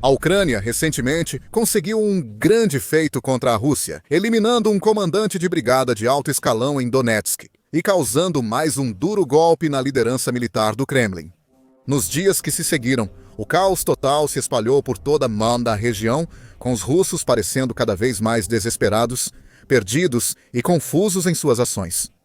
A Ucrânia, recentemente, conseguiu um grande feito contra a Rússia, eliminando um comandante de brigada de alto escalão em Donetsk e causando mais um duro golpe na liderança militar do Kremlin. Nos dias que se seguiram, o caos total se espalhou por toda a região, com os russos parecendo cada vez mais desesperados, perdidos e confusos em suas ações.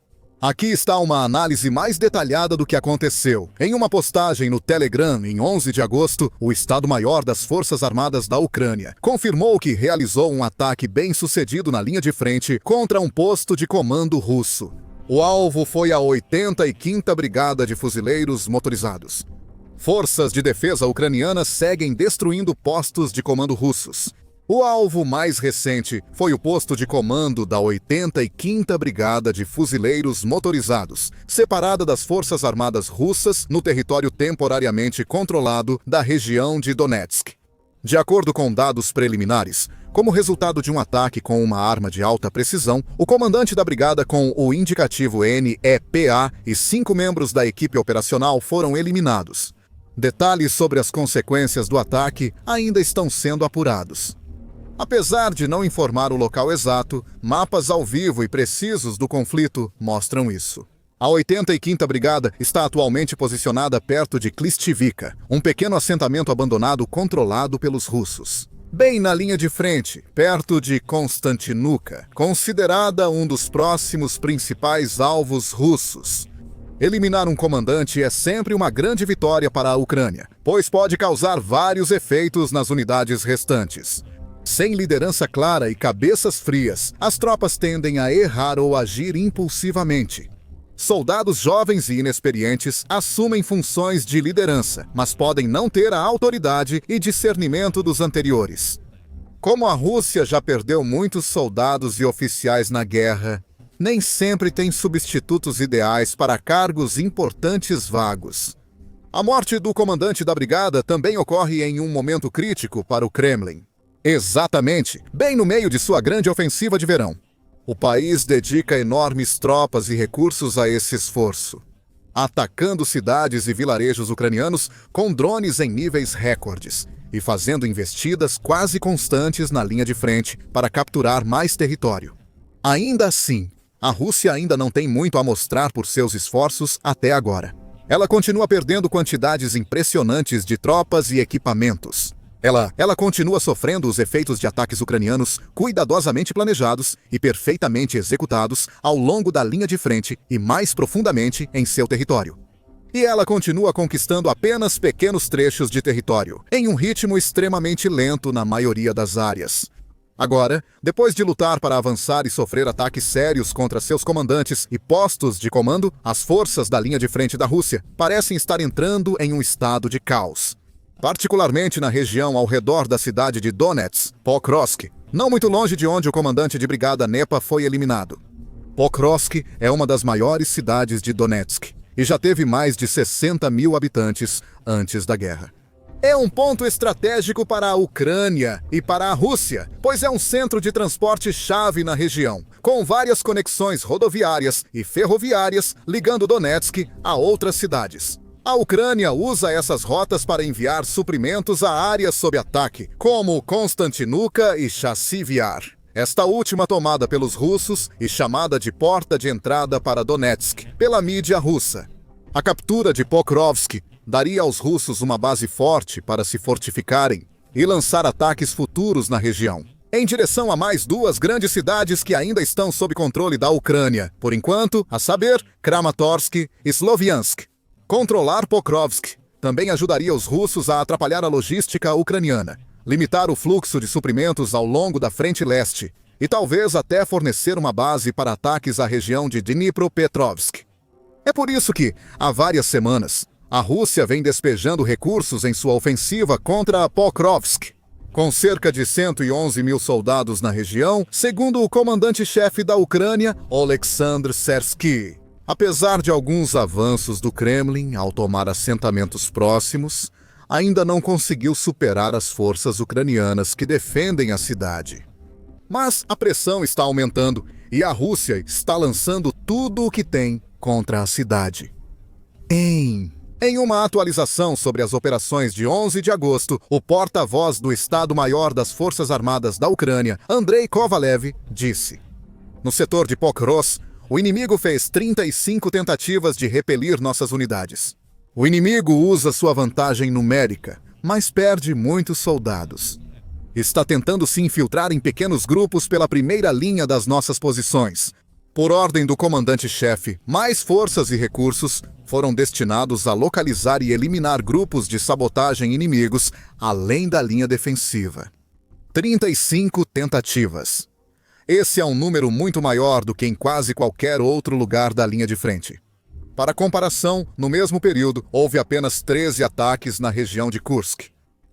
Aqui está uma análise mais detalhada do que aconteceu. Em uma postagem no Telegram, em 11 de agosto, o Estado-Maior das Forças Armadas da Ucrânia confirmou que realizou um ataque bem-sucedido na linha de frente contra um posto de comando russo. O alvo foi a 85ª Brigada de Fuzileiros Motorizados. Forças de defesa ucranianas seguem destruindo postos de comando russos. O alvo mais recente foi o posto de comando da 85ª Brigada de Fuzileiros Motorizados, separada das Forças Armadas Russas no território temporariamente controlado da região de Donetsk. De acordo com dados preliminares, como resultado de um ataque com uma arma de alta precisão, o comandante da brigada com o indicativo NEPA e 5 membros da equipe operacional foram eliminados. Detalhes sobre as consequências do ataque ainda estão sendo apurados. Apesar de não informar o local exato, mapas ao vivo e precisos do conflito mostram isso. A 85ª Brigada está atualmente posicionada perto de Klistivka, um pequeno assentamento abandonado controlado pelos russos. Bem na linha de frente, perto de Konstantinuka, considerada um dos próximos principais alvos russos. Eliminar um comandante é sempre uma grande vitória para a Ucrânia, pois pode causar vários efeitos nas unidades restantes. Sem liderança clara e cabeças frias, as tropas tendem a errar ou agir impulsivamente. Soldados jovens e inexperientes assumem funções de liderança, mas podem não ter a autoridade e discernimento dos anteriores. Como a Rússia já perdeu muitos soldados e oficiais na guerra, nem sempre tem substitutos ideais para cargos importantes vagos. A morte do comandante da brigada também ocorre em um momento crítico para o Kremlin. Exatamente, bem no meio de sua grande ofensiva de verão. O país dedica enormes tropas e recursos a esse esforço, atacando cidades e vilarejos ucranianos com drones em níveis recordes e fazendo investidas quase constantes na linha de frente para capturar mais território. Ainda assim, a Rússia ainda não tem muito a mostrar por seus esforços até agora. Ela continua perdendo quantidades impressionantes de tropas e equipamentos. Ela continua sofrendo os efeitos de ataques ucranianos cuidadosamente planejados e perfeitamente executados ao longo da linha de frente e mais profundamente em seu território. E ela continua conquistando apenas pequenos trechos de território, em um ritmo extremamente lento na maioria das áreas. Agora, depois de lutar para avançar e sofrer ataques sérios contra seus comandantes e postos de comando, as forças da linha de frente da Rússia parecem estar entrando em um estado de caos. Particularmente na região ao redor da cidade de Donetsk, Pokrovsk, não muito longe de onde o comandante de brigada NEPA foi eliminado. Pokrovsk é uma das maiores cidades de Donetsk e já teve mais de 60 mil habitantes antes da guerra. É um ponto estratégico para a Ucrânia e para a Rússia, pois é um centro de transporte-chave na região, com várias conexões rodoviárias e ferroviárias ligando Donetsk a outras cidades. A Ucrânia usa essas rotas para enviar suprimentos a áreas sob ataque, como Konstantinuka e Chassivyar. Esta última tomada pelos russos e chamada de porta de entrada para Donetsk pela mídia russa. A captura de Pokrovsk daria aos russos uma base forte para se fortificarem e lançar ataques futuros na região, em direção a mais 2 grandes cidades que ainda estão sob controle da Ucrânia, por enquanto, a saber, Kramatorsk e Sloviansk. Controlar Pokrovsk também ajudaria os russos a atrapalhar a logística ucraniana, limitar o fluxo de suprimentos ao longo da frente leste e talvez até fornecer uma base para ataques à região de Dnipropetrovsk. É por isso que, há várias semanas, a Rússia vem despejando recursos em sua ofensiva contra Pokrovsk, com cerca de 111 mil soldados na região, segundo o comandante-chefe da Ucrânia, Oleksandr Sersky. Apesar de alguns avanços do Kremlin ao tomar assentamentos próximos, ainda não conseguiu superar as forças ucranianas que defendem a cidade. Mas a pressão está aumentando e a Rússia está lançando tudo o que tem contra a cidade. Em Em uma atualização sobre as operações de 11 de agosto, o porta-voz do Estado-Maior das Forças Armadas da Ucrânia, Andrei Kovalev, disse: "No setor de Pokrovsk, o inimigo fez 35 tentativas de repelir nossas unidades. O inimigo usa sua vantagem numérica, mas perde muitos soldados. Está tentando se infiltrar em pequenos grupos pela primeira linha das nossas posições. Por ordem do comandante-chefe, mais forças e recursos foram destinados a localizar e eliminar grupos de sabotagem inimigos além da linha defensiva. 35 tentativas. Esse é um número muito maior do que em quase qualquer outro lugar da linha de frente. Para comparação, no mesmo período, houve apenas 13 ataques na região de Kursk,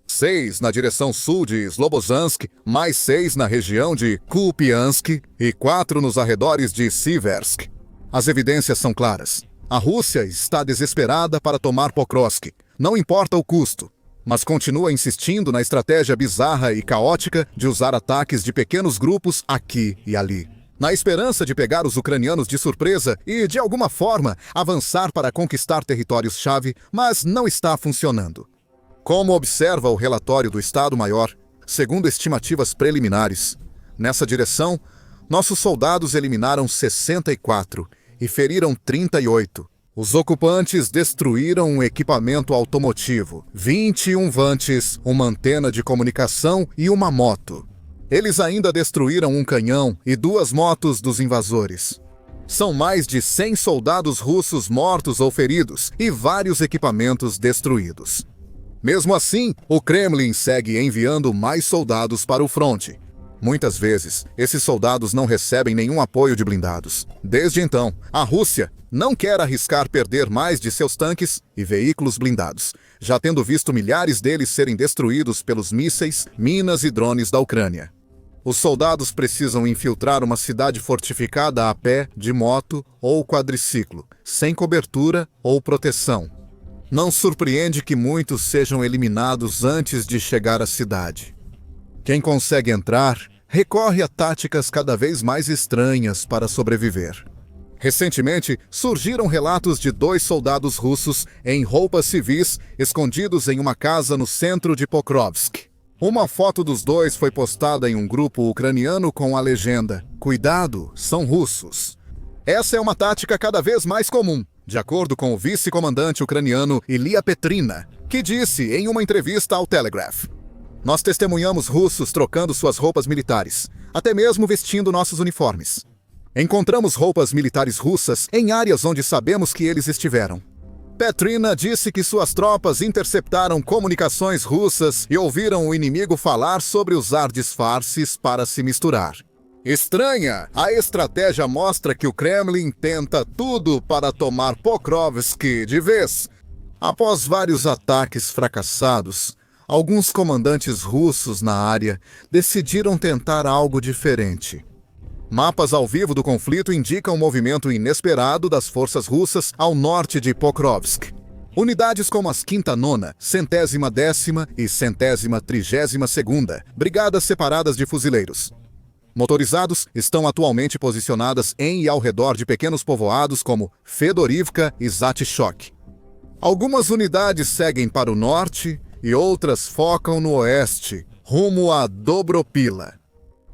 6 na direção sul de Slobozhansk, mais 6 na região de Kupiansk e 4 nos arredores de Siversk. As evidências são claras. A Rússia está desesperada para tomar Pokrovsk, não importa o custo, mas continua insistindo na estratégia bizarra e caótica de usar ataques de pequenos grupos aqui e ali, na esperança de pegar os ucranianos de surpresa e, de alguma forma, avançar para conquistar territórios-chave, mas não está funcionando. Como observa o relatório do Estado-Maior, segundo estimativas preliminares, nessa direção, nossos soldados eliminaram 64 e feriram 38. Os ocupantes destruíram um equipamento automotivo, 21 vantes, uma antena de comunicação e uma moto. Eles ainda destruíram um canhão e 2 motos dos invasores. São mais de 100 soldados russos mortos ou feridos e vários equipamentos destruídos. Mesmo assim, o Kremlin segue enviando mais soldados para o fronte. Muitas vezes, esses soldados não recebem nenhum apoio de blindados. Desde então, a Rússia não quer arriscar perder mais de seus tanques e veículos blindados, já tendo visto milhares deles serem destruídos pelos mísseis, minas e drones da Ucrânia. Os soldados precisam infiltrar uma cidade fortificada a pé, de moto ou quadriciclo, sem cobertura ou proteção. Não surpreende que muitos sejam eliminados antes de chegar à cidade. Quem consegue entrar, recorre a táticas cada vez mais estranhas para sobreviver. Recentemente, surgiram relatos de 2 soldados russos em roupas civis escondidos em uma casa no centro de Pokrovsk. Uma foto dos 2 foi postada em um grupo ucraniano com a legenda: "Cuidado, são russos". Essa é uma tática cada vez mais comum, de acordo com o vice-comandante ucraniano Ilya Petrina, que disse em uma entrevista ao Telegraph: "Nós testemunhamos russos trocando suas roupas militares, até mesmo vestindo nossos uniformes. Encontramos roupas militares russas em áreas onde sabemos que eles estiveram." Petrina disse que suas tropas interceptaram comunicações russas e ouviram o inimigo falar sobre usar disfarces para se misturar. Estranha, a estratégia mostra que o Kremlin tenta tudo para tomar Pokrovsk de vez. Após vários ataques fracassados, alguns comandantes russos na área decidiram tentar algo diferente. Mapas ao vivo do conflito indicam um movimento inesperado das forças russas ao norte de Pokrovsk. Unidades como as 5ª, 9ª, 110ª e 132ª Brigadas Separadas de Fuzileiros motorizados estão atualmente posicionadas em e ao redor de pequenos povoados como Fedorivka e Zatchok. Algumas unidades seguem para o norte e outras focam no oeste, rumo a Dobropila.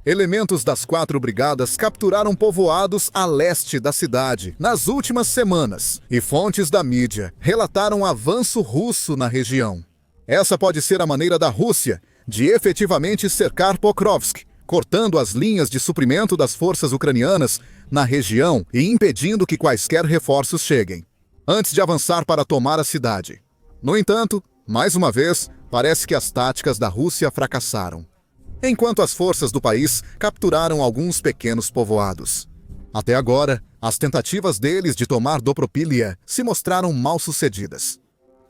Elementos das 4 brigadas capturaram povoados a leste da cidade nas últimas semanas, e fontes da mídia relataram avanço russo na região. Essa pode ser a maneira da Rússia de efetivamente cercar Pokrovsk, cortando as linhas de suprimento das forças ucranianas na região e impedindo que quaisquer reforços cheguem, antes de avançar para tomar a cidade. No entanto, mais uma vez, parece que as táticas da Rússia fracassaram, enquanto as forças do país capturaram alguns pequenos povoados. Até agora, as tentativas deles de tomar Dobropilha se mostraram mal-sucedidas.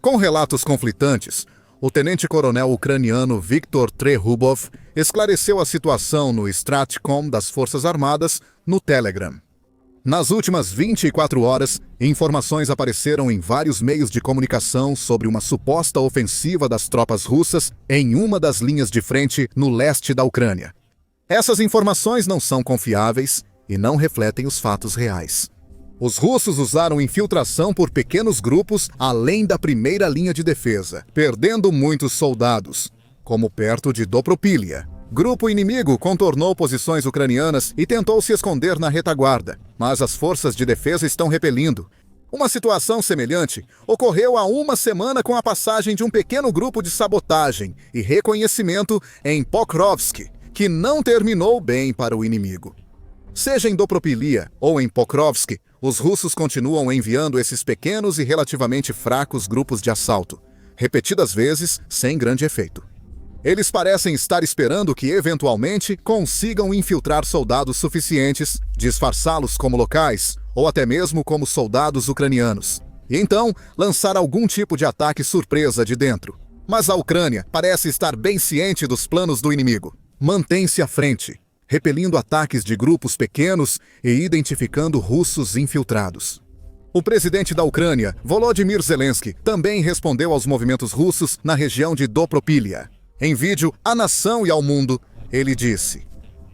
Com relatos conflitantes, o tenente-coronel ucraniano Viktor Trehubov esclareceu a situação no Stratcom das Forças Armadas no Telegram. Nas últimas 24 horas, informações apareceram em vários meios de comunicação sobre uma suposta ofensiva das tropas russas em uma das linhas de frente no leste da Ucrânia. Essas informações não são confiáveis e não refletem os fatos reais. Os russos usaram infiltração por pequenos grupos além da primeira linha de defesa, perdendo muitos soldados, como perto de Dobropilha. Grupo inimigo contornou posições ucranianas e tentou se esconder na retaguarda, mas as forças de defesa estão repelindo. Uma situação semelhante ocorreu há uma semana com a passagem de um pequeno grupo de sabotagem e reconhecimento em Pokrovsk, que não terminou bem para o inimigo. Seja em Dobropilha ou em Pokrovsk, os russos continuam enviando esses pequenos e relativamente fracos grupos de assalto, repetidas vezes sem grande efeito. Eles parecem estar esperando que, eventualmente, consigam infiltrar soldados suficientes, disfarçá-los como locais ou até mesmo como soldados ucranianos, e então lançar algum tipo de ataque surpresa de dentro. Mas a Ucrânia parece estar bem ciente dos planos do inimigo. Mantém-se à frente, repelindo ataques de grupos pequenos e identificando russos infiltrados. O presidente da Ucrânia, Volodymyr Zelensky, também respondeu aos movimentos russos na região de Dobropilha. Em vídeo à nação e ao mundo, ele disse: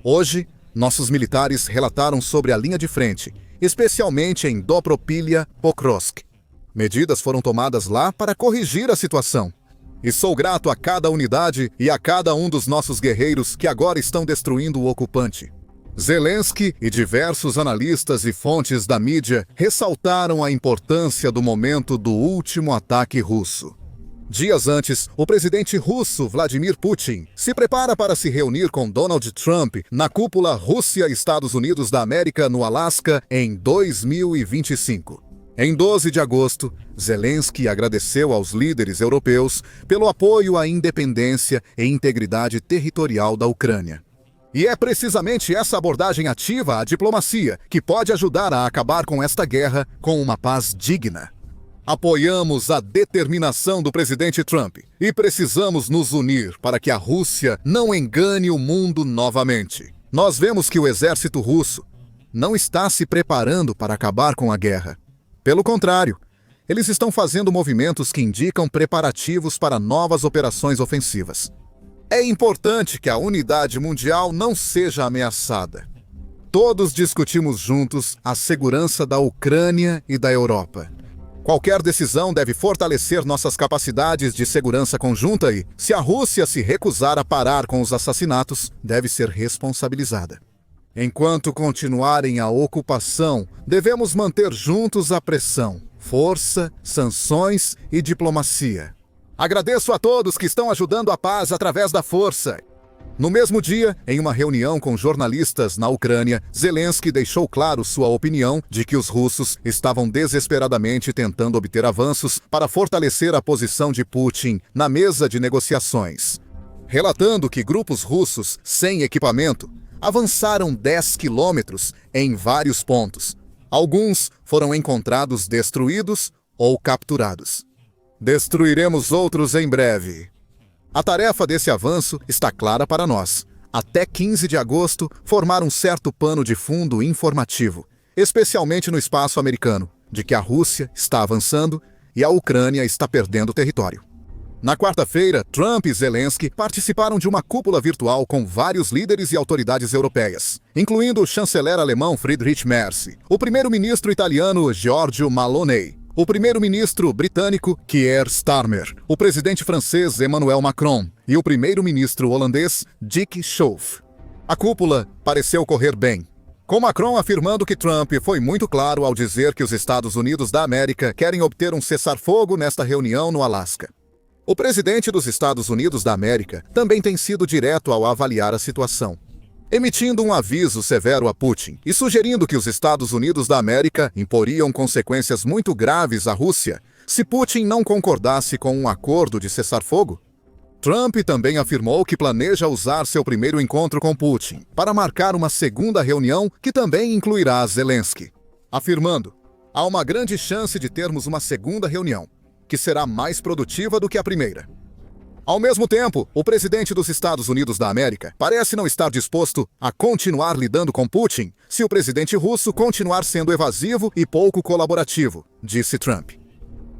"Hoje, nossos militares relataram sobre a linha de frente, especialmente em Dobropilha-Pokrovsk. Medidas foram tomadas lá para corrigir a situação. E sou grato a cada unidade e a cada um dos nossos guerreiros que agora estão destruindo o ocupante." Zelensky e diversos analistas e fontes da mídia ressaltaram a importância do momento do último ataque russo. Dias antes, o presidente russo Vladimir Putin se prepara para se reunir com Donald Trump na cúpula Rússia-Estados Unidos da América no Alasca em 2025. Em 12 de agosto, Zelensky agradeceu aos líderes europeus pelo apoio à independência e integridade territorial da Ucrânia. E é precisamente essa abordagem ativa à diplomacia que pode ajudar a acabar com esta guerra com uma paz digna. Apoiamos a determinação do presidente Trump e precisamos nos unir para que a Rússia não engane o mundo novamente. Nós vemos que o exército russo não está se preparando para acabar com a guerra. Pelo contrário, eles estão fazendo movimentos que indicam preparativos para novas operações ofensivas. É importante que a unidade mundial não seja ameaçada. Todos discutimos juntos a segurança da Ucrânia e da Europa. Qualquer decisão deve fortalecer nossas capacidades de segurança conjunta e, se a Rússia se recusar a parar com os assassinatos, deve ser responsabilizada. Enquanto continuarem a ocupação, devemos manter juntos a pressão, força, sanções e diplomacia. Agradeço a todos que estão ajudando a paz através da força. No mesmo dia, em uma reunião com jornalistas na Ucrânia, Zelensky deixou claro sua opinião de que os russos estavam desesperadamente tentando obter avanços para fortalecer a posição de Putin na mesa de negociações, relatando que grupos russos sem equipamento avançaram 10 quilômetros em vários pontos. Alguns foram encontrados destruídos ou capturados. Destruiremos outros em breve. A tarefa desse avanço está clara para nós. Até 15 de agosto, formar um certo pano de fundo informativo, especialmente no espaço americano, de que a Rússia está avançando e a Ucrânia está perdendo território. Na quarta-feira, Trump e Zelensky participaram de uma cúpula virtual com vários líderes e autoridades europeias, incluindo o chanceler alemão Friedrich Merz, o primeiro-ministro italiano Giorgio Meloni, o primeiro-ministro britânico Keir Starmer, o presidente francês Emmanuel Macron e o primeiro-ministro holandês Dick Schoof. A cúpula pareceu correr bem, com Macron afirmando que Trump foi muito claro ao dizer que os Estados Unidos da América querem obter um cessar-fogo nesta reunião no Alasca. O presidente dos Estados Unidos da América também tem sido direto ao avaliar a situação, emitindo um aviso severo a Putin e sugerindo que os Estados Unidos da América imporiam consequências muito graves à Rússia se Putin não concordasse com um acordo de cessar-fogo. Trump também afirmou que planeja usar seu primeiro encontro com Putin para marcar uma segunda reunião que também incluirá Zelensky, afirmando: "Há uma grande chance de termos uma segunda reunião, que será mais produtiva do que a primeira." Ao mesmo tempo, o presidente dos Estados Unidos da América parece não estar disposto a continuar lidando com Putin se o presidente russo continuar sendo evasivo e pouco colaborativo, disse Trump.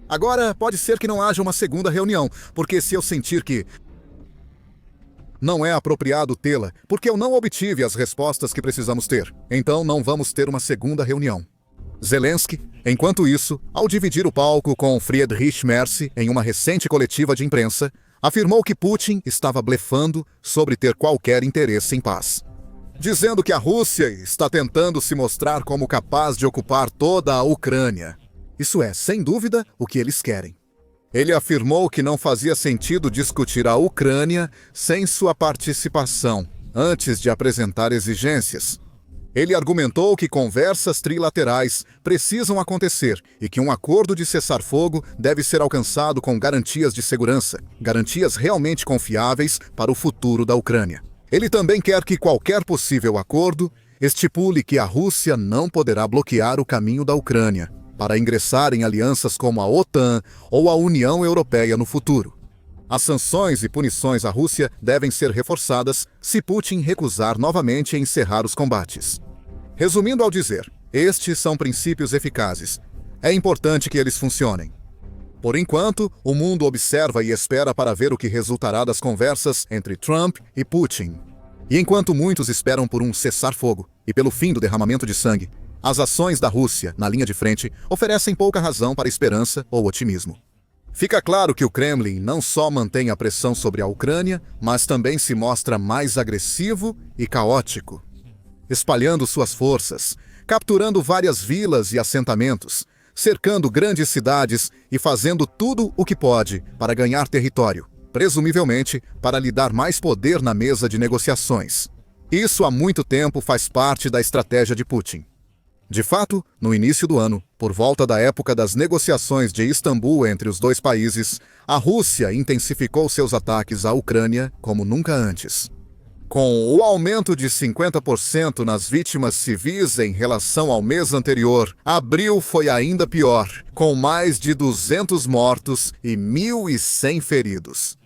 "Agora, pode ser que não haja uma segunda reunião, porque se eu sentir que não é apropriado tê-la, porque eu não obtive as respostas que precisamos ter, então não vamos ter uma segunda reunião." Zelensky, enquanto isso, ao dividir o palco com Friedrich Merz em uma recente coletiva de imprensa, afirmou que Putin estava blefando sobre ter qualquer interesse em paz, dizendo que a Rússia está tentando se mostrar como capaz de ocupar toda a Ucrânia. Isso é, sem dúvida, o que eles querem. Ele afirmou que não fazia sentido discutir a Ucrânia sem sua participação, antes de apresentar exigências. Ele argumentou que conversas trilaterais precisam acontecer e que um acordo de cessar-fogo deve ser alcançado com garantias de segurança, garantias realmente confiáveis para o futuro da Ucrânia. Ele também quer que qualquer possível acordo estipule que a Rússia não poderá bloquear o caminho da Ucrânia para ingressar em alianças como a OTAN ou a União Europeia no futuro. As sanções e punições à Rússia devem ser reforçadas se Putin recusar novamente encerrar os combates. Resumindo ao dizer, estes são princípios eficazes. É importante que eles funcionem. Por enquanto, o mundo observa e espera para ver o que resultará das conversas entre Trump e Putin. E enquanto muitos esperam por um cessar-fogo e pelo fim do derramamento de sangue, as ações da Rússia na linha de frente oferecem pouca razão para esperança ou otimismo. Fica claro que o Kremlin não só mantém a pressão sobre a Ucrânia, mas também se mostra mais agressivo e caótico, espalhando suas forças, capturando várias vilas e assentamentos, cercando grandes cidades e fazendo tudo o que pode para ganhar território, presumivelmente para lhe dar mais poder na mesa de negociações. Isso há muito tempo faz parte da estratégia de Putin. De fato, no início do ano, por volta da época das negociações de Istambul entre os dois países, a Rússia intensificou seus ataques à Ucrânia como nunca antes. Com o aumento de 50% nas vítimas civis em relação ao mês anterior, abril foi ainda pior, com mais de 200 mortos e 1.100 feridos.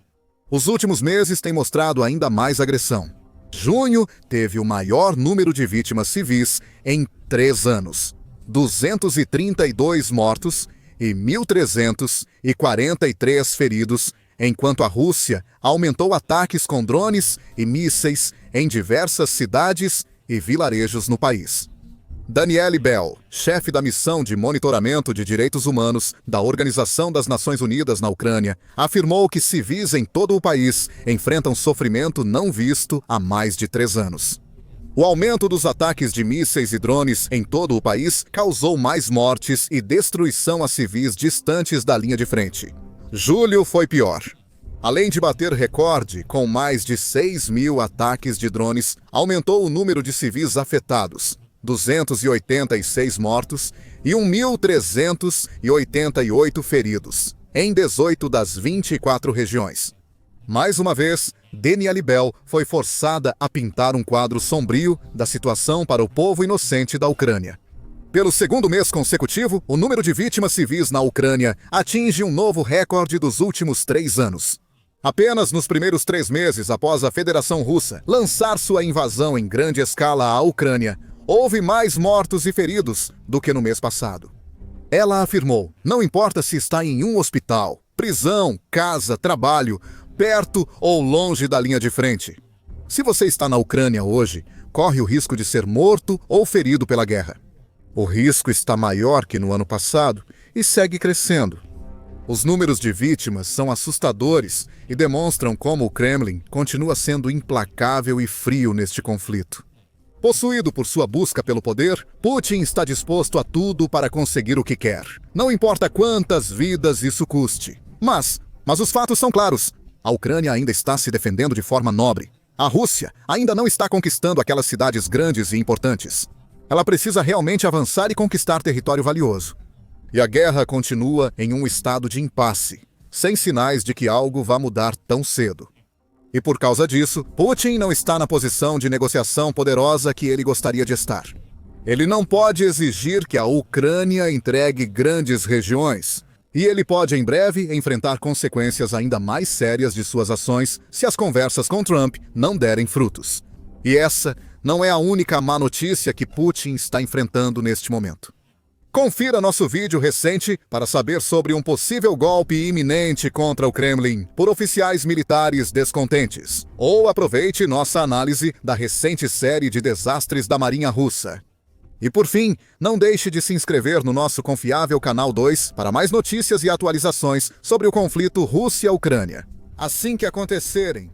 Os últimos meses têm mostrado ainda mais agressão. Junho teve o maior número de vítimas civis em 3 anos, 232 mortos e 1.343 feridos, enquanto a Rússia aumentou ataques com drones e mísseis em diversas cidades e vilarejos no país. Danielle Bell, chefe da missão de monitoramento de direitos humanos da Organização das Nações Unidas na Ucrânia, afirmou que civis em todo o país enfrentam sofrimento não visto há mais de 3 anos. O aumento dos ataques de mísseis e drones em todo o país causou mais mortes e destruição a civis distantes da linha de frente. Julho foi pior. Além de bater recorde com mais de 6.000 ataques de drones, aumentou o número de civis afetados, 286 mortos e 1.388 feridos, em 18 das 24 regiões. Mais uma vez, Danielle Bell foi forçada a pintar um quadro sombrio da situação para o povo inocente da Ucrânia. Pelo segundo mês consecutivo, o número de vítimas civis na Ucrânia atinge um novo recorde dos últimos 3 anos. Apenas nos primeiros 3 meses após a Federação Russa lançar sua invasão em grande escala à Ucrânia, houve mais mortos e feridos do que no mês passado. Ela afirmou, não importa se está em um hospital, prisão, casa, trabalho, perto ou longe da linha de frente. Se você está na Ucrânia hoje, corre o risco de ser morto ou ferido pela guerra. O risco está maior que no ano passado e segue crescendo. Os números de vítimas são assustadores e demonstram como o Kremlin continua sendo implacável e frio neste conflito. Possuído por sua busca pelo poder, Putin está disposto a tudo para conseguir o que quer. Não importa quantas vidas isso custe. Mas os fatos são claros. A Ucrânia ainda está se defendendo de forma nobre. A Rússia ainda não está conquistando aquelas cidades grandes e importantes. Ela precisa realmente avançar e conquistar território valioso. E a guerra continua em um estado de impasse, sem sinais de que algo vá mudar tão cedo. E por causa disso, Putin não está na posição de negociação poderosa que ele gostaria de estar. Ele não pode exigir que a Ucrânia entregue grandes regiões, e ele pode em breve enfrentar consequências ainda mais sérias de suas ações se as conversas com Trump não derem frutos. E essa não é a única má notícia que Putin está enfrentando neste momento. Confira nosso vídeo recente para saber sobre um possível golpe iminente contra o Kremlin por oficiais militares descontentes. Ou aproveite nossa análise da recente série de desastres da Marinha Russa. E por fim, não deixe de se inscrever no nosso confiável Canal 2 para mais notícias e atualizações sobre o conflito Rússia-Ucrânia. Assim que acontecerem,